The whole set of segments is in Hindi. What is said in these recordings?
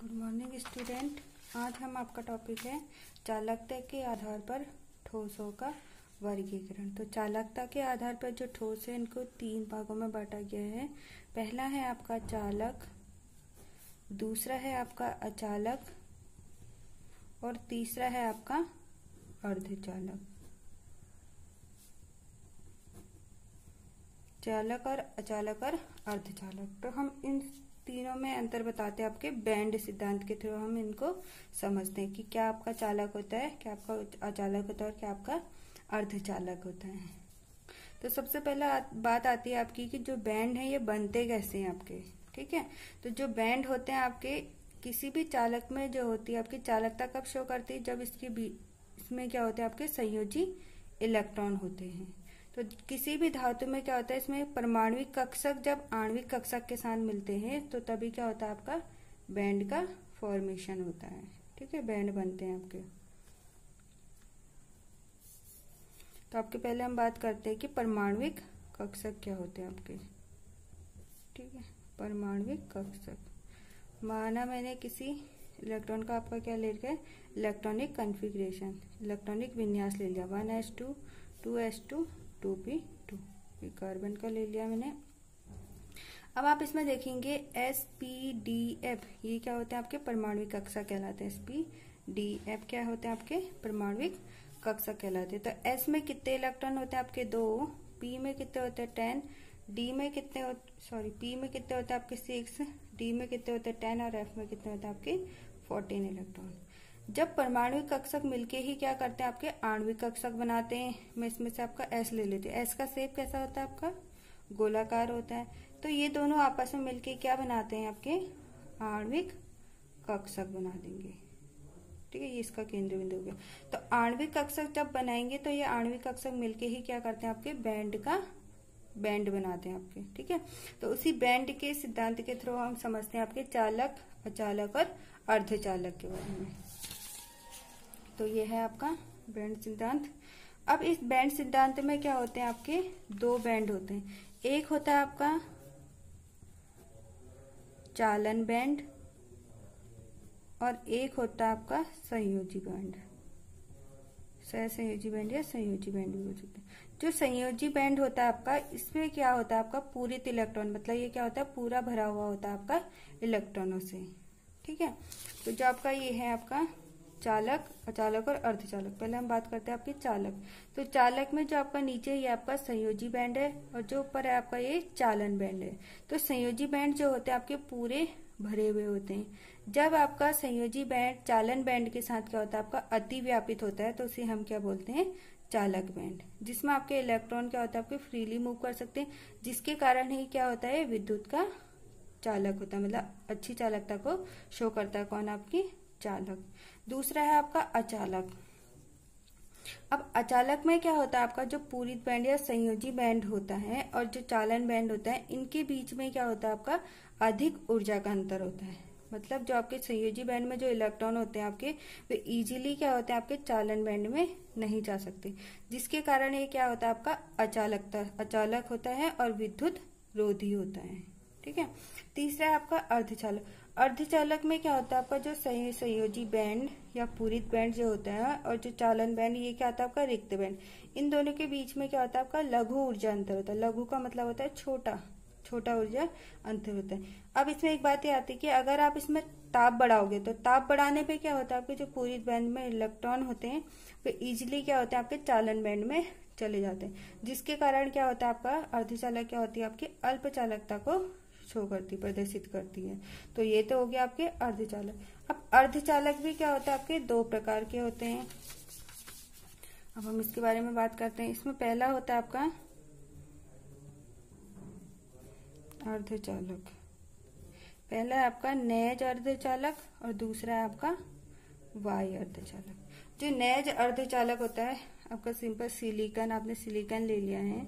Good morning student. आज हम आपका टॉपिक है चालकता के आधार पर ठोसों का वर्गीकरण। तो चालकता के आधार पर जो ठोस है इनको 3 भागों में बांटा गया है। पहला है आपका चालक, दूसरा है आपका अचालक और तीसरा है आपका अर्धचालक। चालक और अचालक और अर्धचालक। तो हम इन तीनों में अंतर बताते हैं आपके बैंड सिद्धांत के थ्रू हम इनको समझते हैं कि क्या आपका चालक होता है, क्या आपका अचालक होता है और क्या आपका अर्धचालक होता है। तो सबसे पहला बात आती है आपकी कि जो बैंड है ये बनते कैसे हैं आपके। ठीक है, तो जो बैंड होते हैं आपके किसी भी चालक में जो होती है आपकी चालकता कब शो करती है, जब इसमें क्या होते हैं आपके संयोजी इलेक्ट्रॉन होते हैं। तो किसी भी धातु में क्या होता है, इसमें परमाणविक कक्षक जब आणविक कक्षक के साथ मिलते हैं तो तभी क्या होता है आपका बैंड का फॉर्मेशन होता है। ठीक है, बैंड बनते हैं आपके। तो आपके पहले हम बात करते हैं कि परमाणविक कक्षक क्या होते हैं आपके। ठीक है, परमाणविक कक्षक माना मैंने किसी इलेक्ट्रॉन का आपका क्या ले लिया, इलेक्ट्रॉनिक कॉन्फ़िगरेशन, इलेक्ट्रॉनिक विन्यास ले लिया, 1s2 2s2 2p2, ये कार्बन का ले लिया मैंने। अब आप इसमें देखेंगे sp,d,f, ये क्या होते हैं आपके परमाणविक कक्षक कहलाते हैं। sp,d,f क्या होते हैं आपके परमाणविक कक्षक कहलाते हैं। तो s में कितने इलेक्ट्रॉन होते हैं आपके 2, p में कितने होते हैं 10, p में कितने होते हैं आपके 6, d में कितने होते हैं 10 और f में कितने होते हैं आपके 14 इलेक्ट्रॉन। जब परमाणविक कक्षक मिलके ही क्या करते हैं आपके आणविक कक्षक बनाते हैं। मैं इसमें से आपका S ले लेती हूँ। S का शेप कैसा होता है आपका गोलाकार होता है। तो ये दोनों आपस में मिलके क्या बनाते हैं आपके आणविक कक्षक बना देंगे। ठीक है, ये इसका केंद्र बिंदु हो गया। तो आणविक कक्षक जब बनाएंगे तो ये आणविक कक्षक मिलके ही क्या करते हैं आपके बैंड बनाते हैं आपके। ठीक है, तो उसी बैंड के सिद्धांत के थ्रू हम समझते हैं आपके चालक, अचालक और अर्धचालक के बारे में। तो ये है आपका बैंड सिद्धांत। अब इस बैंड सिद्धांत में क्या होते हैं आपके 2 बैंड होते हैं। एक होता है आपका चालन बैंड और एक होता है आपका संयोजी बैंड, सहसंयोजी बैंड या संयोजी बैंड भी बोल सकते हैं। जो संयोजी बैंड होता है आपका, इसमें क्या होता है आपका पूरित इलेक्ट्रॉन, मतलब ये क्या होता है पूरा भरा हुआ होता है आपका इलेक्ट्रॉनों से। ठीक है, तो जो आपका ये है आपका चालक, अचालक और अर्धचालक। पहले हम बात करते हैं आपके चालक। तो चालक में जो आपका नीचे ये आपका संयोजी बैंड है और जो ऊपर है आपका ये चालन बैंड है। तो संयोजी बैंड जो होते हैं आपके पूरे भरे हुए होते हैं। जब आपका संयोजी बैंड चालन बैंड के साथ क्या होता है आपका अति व्यापित होता है तो उसे हम क्या बोलते हैं चालक बैंड, जिसमें आपके इलेक्ट्रॉन क्या होता है आपके फ्रीली मूव कर सकते हैं, जिसके कारण ही क्या होता है विद्युत का चालक होता है, मतलब अच्छी चालकता को शो करता है। कौन आपकी चालक। दूसरा है आपका अचालक। अब अचालक में क्या होता है आपका जो पूरित बैंड या संयोजी बैंड होता है और जो चालन बैंड होता है, इनके बीच में क्या होता है आपका अधिक ऊर्जा का अंतर होता है। मतलब जो आपके संयोजी बैंड में जो इलेक्ट्रॉन होते हैं आपके वे इजीली क्या होते हैं आपके चालन बैंड में नहीं जा सकते, जिसके कारण ये क्या होता है आपका अचालक होता है और विद्युत रोधी होता है। ठीक है, तीसरा है आपका अर्धचालक। अर्धचालक में क्या होता है आपका जो संयोजी बैंड या पूरित बैंड जो होता है और जो चालन बैंड, ये क्या होता है आपका रिक्त बैंड, इन दोनों के बीच में क्या होता है आपका लघु ऊर्जा अंतर होता है। लघु का मतलब होता है छोटा ऊर्जा अंतर होता है। अब इसमें एक बात ये आती है कि अगर आप इसमें ताप बढ़ाओगे तो ताप बढ़ाने पे क्या होता है आपके जो पूरित बैंड में इलेक्ट्रॉन होते हैं वे इजिली क्या होते हैं आपके चालन बैंड में चले जाते हैं, जिसके कारण क्या होता है आपका अर्धचालक क्या होती है आपकी अल्प चालकता को शो करती, प्रदर्शित करती है। तो ये तो हो गया आपके अर्धचालक। अब अर्धचालक भी क्या होता है आपके 2 प्रकार के होते हैं। अब हम इसके बारे में बात करते हैं। इसमें पहला होता है आपका अर्धचालक। पहला है आपका नेज अर्धचालक और दूसरा है आपका वाई अर्धचालक। जो नेज अर्धचालक होता है आपका सिंपल सिलिकॉन, आपने सिलिकॉन ले लिया है,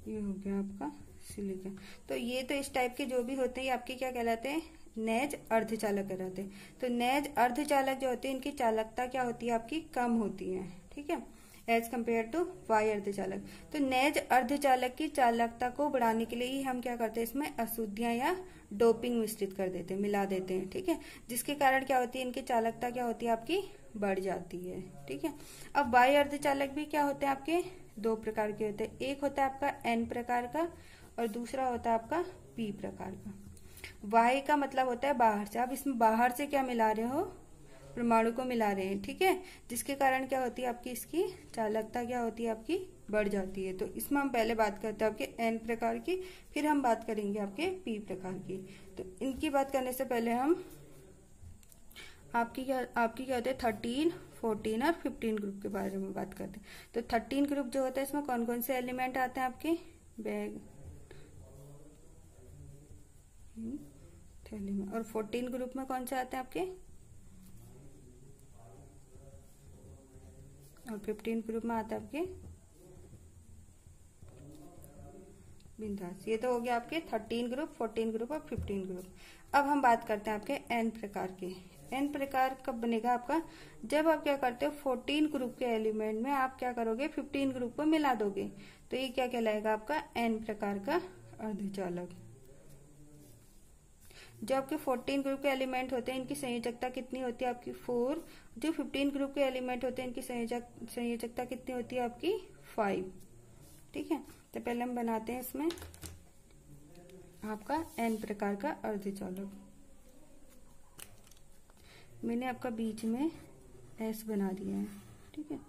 ये हो गया आपका सिलिकॉन। तो ये तो इस टाइप के जो भी होते हैं आपके क्या कहलाते हैं नेज अर्धचालक कहलाते हैं। तो नेज अर्धचालक जो होते हैं इनकी चालकता क्या होती है आपकी कम होती है। ठीक है, एज कम्पेयर टू वाई अर्धचालक। तो नेज अर्धचालक की चालकता को बढ़ाने के लिए ही हम क्या करते हैं, इसमें अशुद्धियां या डोपिंग मिश्रित कर देते हैं, मिला देते हैं। ठीक है, जिसके कारण क्या होती है, इनकी चालकता क्या होती है, आपकी बढ़ जाती है। ठीक है, अब वाई अर्धचालक भी क्या होते हैं, आपके दो प्रकार के होते हैं। एक होता है आपका एन प्रकार का और दूसरा होता है आपका पी प्रकार का। वाई का मतलब होता है बाहर से। आप इसमें बाहर से क्या मिला रहे हो, परमाणु को मिला रहे हैं। ठीक है, जिसके कारण क्या होती है, आपकी इसकी चालकता क्या होती है, आपकी बढ़ जाती है। तो इसमें हम पहले बात करते हैं आपके एन प्रकार की, फिर हम बात करेंगे आपके पी प्रकार की। तो इनकी बात करने से पहले हम आपकी क्या होते हैं 13, 14 और 15 ग्रुप के बारे में बात करते हैं। तो 13 ग्रुप जो होता है, इसमें कौन कौन से एलिमेंट आते हैं, आपके बैग थैली में। और 14 ग्रुप में कौन से आते हैं आपके, और 15 ग्रुप में आता है आपके बिंदास। ये तो हो गया आपके 13 ग्रुप, 14 ग्रुप और 15 ग्रुप। अब हम बात करते हैं आपके एन प्रकार के। एन प्रकार कब बनेगा आपका, जब आप क्या करते हो 14 ग्रुप के एलिमेंट में आप क्या करोगे, 15 ग्रुप को मिला दोगे। तो ये क्या कहलाएगा, आपका एन प्रकार का अर्धचालक। जो आपके 14 ग्रुप के एलिमेंट होते हैं, इनकी संयोजकता कितनी होती है, आपकी 4। जो 15 ग्रुप के एलिमेंट होते हैं, इनकी संयोजकता कितनी होती है, आपकी 5। ठीक है, तो पहले हम बनाते हैं इसमें आपका एन प्रकार का अर्धचालक। मैंने आपका बीच में एस बना दिया है। ठीक है,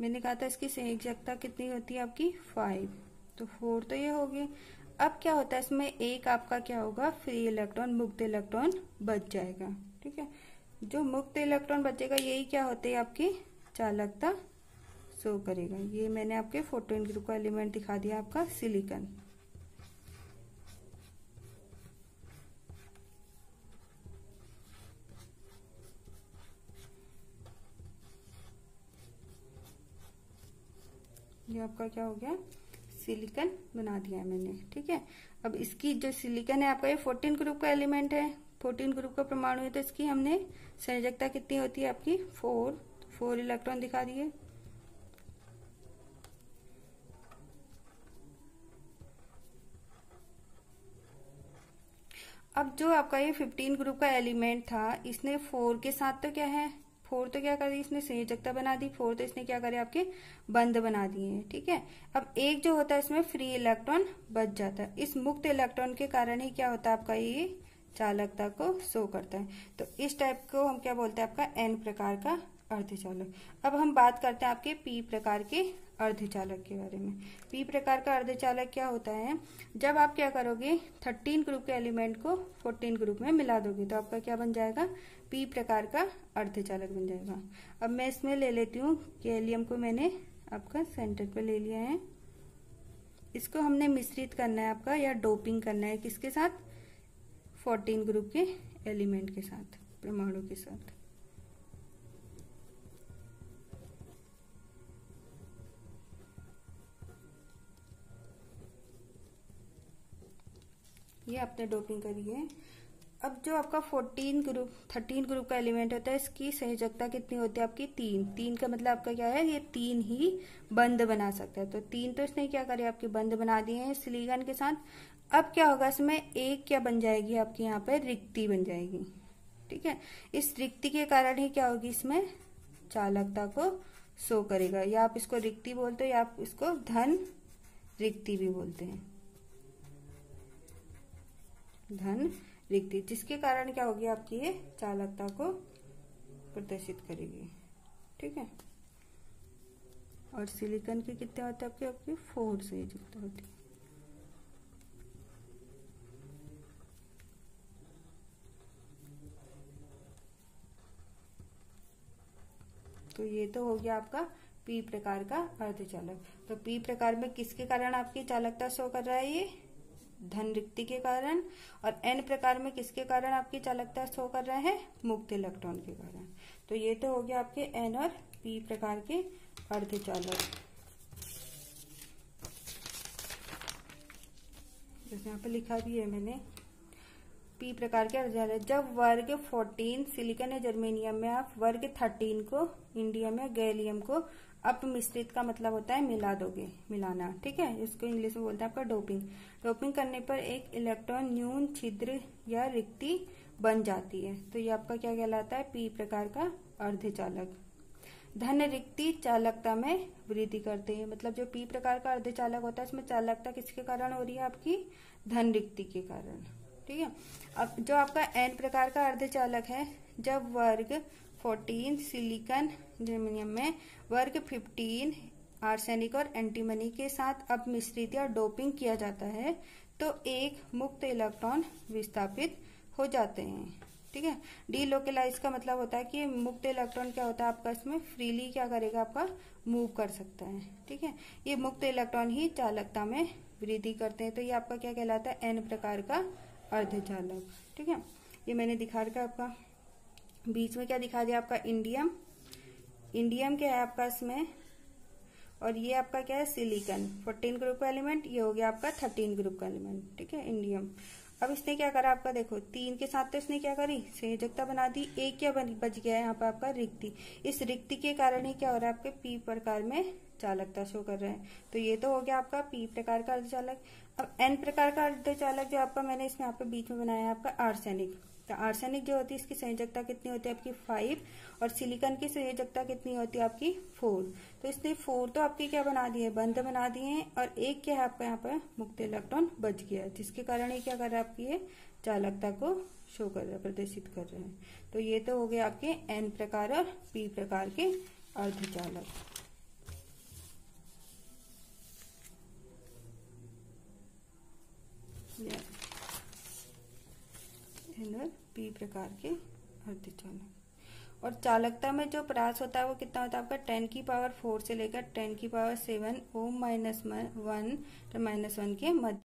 मैंने कहा था इसकी संयोजकता कितनी होती है, आपकी 5। तो 4 तो ये होगी। अब क्या होता है, इसमें एक आपका क्या होगा, फ्री इलेक्ट्रॉन, मुक्त इलेक्ट्रॉन बच जाएगा। ठीक है, जो मुक्त इलेक्ट्रॉन बचेगा यही क्या होते हैं, आपकी चालकता शो करेगा। ये मैंने आपके 14 ग्रुप का एलिमेंट दिखा दिया, आपका सिलिकॉन। ये आपका क्या हो गया, सिलिकॉन बना दिया है मैंने। ठीक है, अब इसकी जो सिलिकॉन है आपका, ये 14 ग्रुप का एलिमेंट है, 14 ग्रुप का परमाणु है। तो इसकी हमने संयोजकता कितनी होती है, आपकी 4 इलेक्ट्रॉन दिखा दिए। अब जो आपका ये 15 ग्रुप का एलिमेंट था, इसने 4 के साथ तो क्या है, 4 तो क्या कर दी, इसने संयोजकता बना दी। 4 तो इसने क्या करे, आपके बंद बना दिए हैं। ठीक है, अब एक जो होता है इसमें फ्री इलेक्ट्रॉन बच जाता है। इस मुक्त इलेक्ट्रॉन के कारण ही क्या होता है, आपका ये चालकता को शो करता है। तो इस टाइप को हम क्या बोलते हैं, आपका एन प्रकार का अर्धचालक। अब हम बात करते हैं आपके पी प्रकार के अर्धचालक के बारे में। पी प्रकार का अर्धचालक क्या होता है, जब आप क्या करोगे 13 ग्रुप के एलिमेंट को 14 ग्रुप में मिला दोगे, तो आपका क्या बन जाएगा, पी प्रकार का अर्धचालक बन जाएगा। अब मैं इसमें ले लेती हूँ गैलियम को, मैंने आपका सेंटर पे ले लिया है। इसको हमने मिश्रित करना है आपका, या डोपिंग करना है, किसके साथ, 14 ग्रुप के एलिमेंट के साथ, परमाणु के साथ। ये आपने डोपिंग करी है। अब जो आपका 13 ग्रुप का एलिमेंट होता है, इसकी संयोजकता कितनी होती है, आपकी 3 का मतलब आपका क्या है, ये 3 ही बंद बना सकता है। तो 3 तो इसने क्या करे, आपके बंद बना दिए हैं सिलिकॉन के साथ। अब क्या होगा, इसमें एक क्या बन जाएगी, आपकी यहाँ पे रिक्ति बन जाएगी। ठीक है, इस रिक्ति के कारण ही क्या होगी, इसमें चालकता को शो करेगा। या आप इसको रिक्ति बोलते हो, या आप इसको धन रिक्ति भी बोलते हैं, धन रिक्ति, जिसके कारण क्या होगी, आपकी ये चालकता को प्रदर्शित करेगी। ठीक है, और सिलिकॉन की कितने होते हैं, आपकी 4 संयोजकता होती है। तो ये तो हो गया आपका पी प्रकार का अर्धचालक। तो पी प्रकार में किसके कारण आपकी चालकता शो कर रहा है, ये धन रिक्ति के कारण। और एन प्रकार में किसके कारण आपकी चालकता शो कर रहा है, मुक्त इलेक्ट्रॉन के कारण। तो ये तो हो गया आपके एन और पी प्रकार के अर्धचालक। जैसे यहाँ पे लिखा भी है मैंने, पी प्रकार के अर्धचालक, जब वर्ग 14 सिलिकॉन या जर्मेनियम में आप वर्ग 13 को इंडियम या गैलियम को अपमिश्रित का मतलब होता है मिला दोगे, मिलाना, ठीक है। इसको इंग्लिश में बोलते हैं आपका डोपिंग। डोपिंग करने पर एक इलेक्ट्रॉन न्यून छिद्र या रिक्ति बन जाती है, तो ये आपका क्या कहलाता है, पी प्रकार का अर्धचालक। धन रिक्ति चालकता में वृद्धि करते हैं, मतलब जो पी प्रकार का अर्धचालक होता है इसमें चालकता किसके कारण हो रही है, आपकी धन रिक्ति के कारण, ठीक है। अब जो आपका एन प्रकार का अर्धचालक है, जब वर्ग 14 सिलिकॉन जर्मेनियम में वर्ग 15 आर्सेनिक और एंटीमनी के साथ अपमिश्रित या डोपिंग किया जाता है तो एक मुक्त इलेक्ट्रॉन विस्थापित हो जाते हैं, ठीक है। डीलोकलाइज का मतलब होता है कि मुक्त इलेक्ट्रॉन क्या होता है आपका, इसमें फ्रीली क्या करेगा, आपका मूव कर सकता है, ठीक है। ये मुक्त इलेक्ट्रॉन ही चालकता में वृद्धि करते हैं, तो ये आपका क्या कहलाता है, एन प्रकार का अर्धचालक, ठीक है। ये मैंने दिखा रखा आपका, बीच में क्या दिखा दिया आपका, इंडियम। इंडियम क्या है आपका इसमें, और ये आपका क्या है, सिलिकॉन 14 ग्रुप का एलिमेंट, ये हो गया आपका 13 ग्रुप का एलिमेंट, ठीक है, इंडियम। अब इसने क्या करा आपका, देखो 3 के साथ तो इसने क्या करी, संयोजकता बना दी, एक क्या बच गया है यहाँ पे आपका, रिक्ति। इस रिक्ति के कारण ही क्या हो रहा है, आपके पी प्रकार में चालकता शो कर रहे हैं, तो ये तो हो गया आपका पी प्रकार का अर्धचालक। अब एन प्रकार का अर्धचालक जो आपका मैंने इसमें यहाँ पे बीच में बनाया है आपका आर्सेनिक। तो आर्सेनिक जो होती है इसकी संयोजकता कितनी होती है आपकी 5, और सिलिकॉन की संयोजकता कितनी होती है आपकी 4। तो इसने 4 तो आपकी क्या बना दिए, बंध बना दिए हैं, और एक क्या है आपका यहाँ पर मुक्त इलेक्ट्रॉन बच गया, जिसके कारण ये क्या कर रहा है, आपकी ये चालकता को शो कर रहा है, प्रदर्शित कर रहे हैं। तो ये तो हो गया आपके एन प्रकार और पी प्रकार के अर्धचालक। पी प्रकार के अर्धचालक। और चालकता में जो परास होता है वो कितना होता है आपका 10 की पावर 4 से लेकर 10 की पावर 7 ओम -1 -1 के मध्य